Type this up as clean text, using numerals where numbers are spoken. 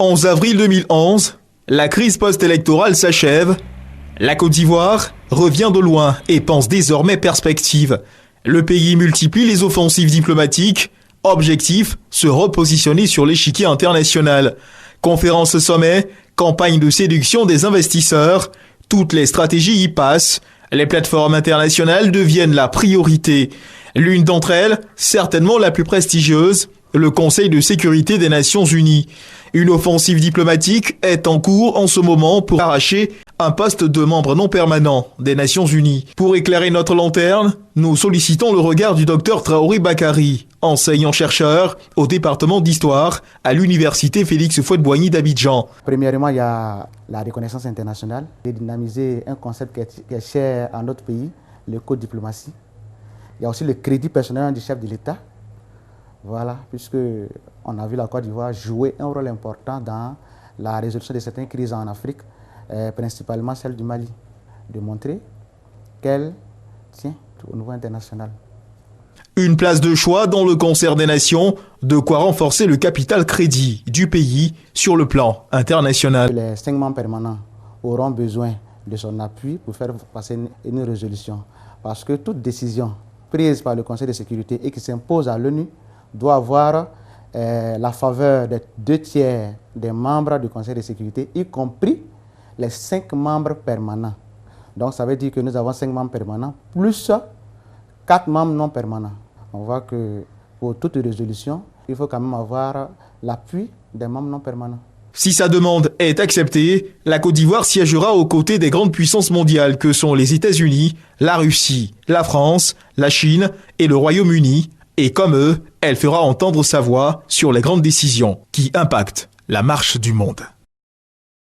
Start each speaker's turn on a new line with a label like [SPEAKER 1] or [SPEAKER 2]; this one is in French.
[SPEAKER 1] 11 avril 2011, la crise post-électorale s'achève. La Côte d'Ivoire revient de loin et pense désormais perspective. Le pays multiplie les offensives diplomatiques. Objectif, se repositionner sur l'échiquier international. Conférences sommet, campagne de séduction des investisseurs. Toutes les stratégies y passent. Les plateformes internationales deviennent la priorité. L'une d'entre elles, certainement la plus prestigieuse, le Conseil de sécurité des Nations Unies. Une offensive diplomatique est en cours en ce moment pour arracher un poste de membre non permanent des Nations Unies. Pour éclairer notre lanterne, nous sollicitons le regard du docteur Traoré Bakary, enseignant-chercheur au département d'histoire à l'université Félix Houphouët-Boigny d'Abidjan.
[SPEAKER 2] Premièrement, il y a la reconnaissance internationale et dynamiser un concept qui est cher à notre pays, le code diplomatie. Il y a aussi le crédit personnel du chef de l'État. Voilà, puisque on a vu la Côte d'Ivoire jouer un rôle important dans la résolution de certaines crises en Afrique, principalement celle du Mali, de montrer qu'elle tient au niveau international.
[SPEAKER 1] Une place de choix dans le concert des nations, de quoi renforcer le capital crédit du pays sur le plan international.
[SPEAKER 2] Les 5 membres permanents auront besoin de son appui pour faire passer une résolution, parce que toute décision prise par le Conseil de sécurité et qui s'impose à l'ONU doit avoir la faveur des 2/3 des membres du Conseil de sécurité, y compris les 5 membres permanents. Donc ça veut dire que nous avons 5 membres permanents, plus 4 membres non permanents. On voit que pour toute résolution, il faut quand même avoir l'appui des membres non permanents.
[SPEAKER 1] Si sa demande est acceptée, la Côte d'Ivoire siégera aux côtés des grandes puissances mondiales que sont les États-Unis, la Russie, la France, la Chine et le Royaume-Uni. Et comme eux, elle fera entendre sa voix sur les grandes décisions qui impactent la marche du monde.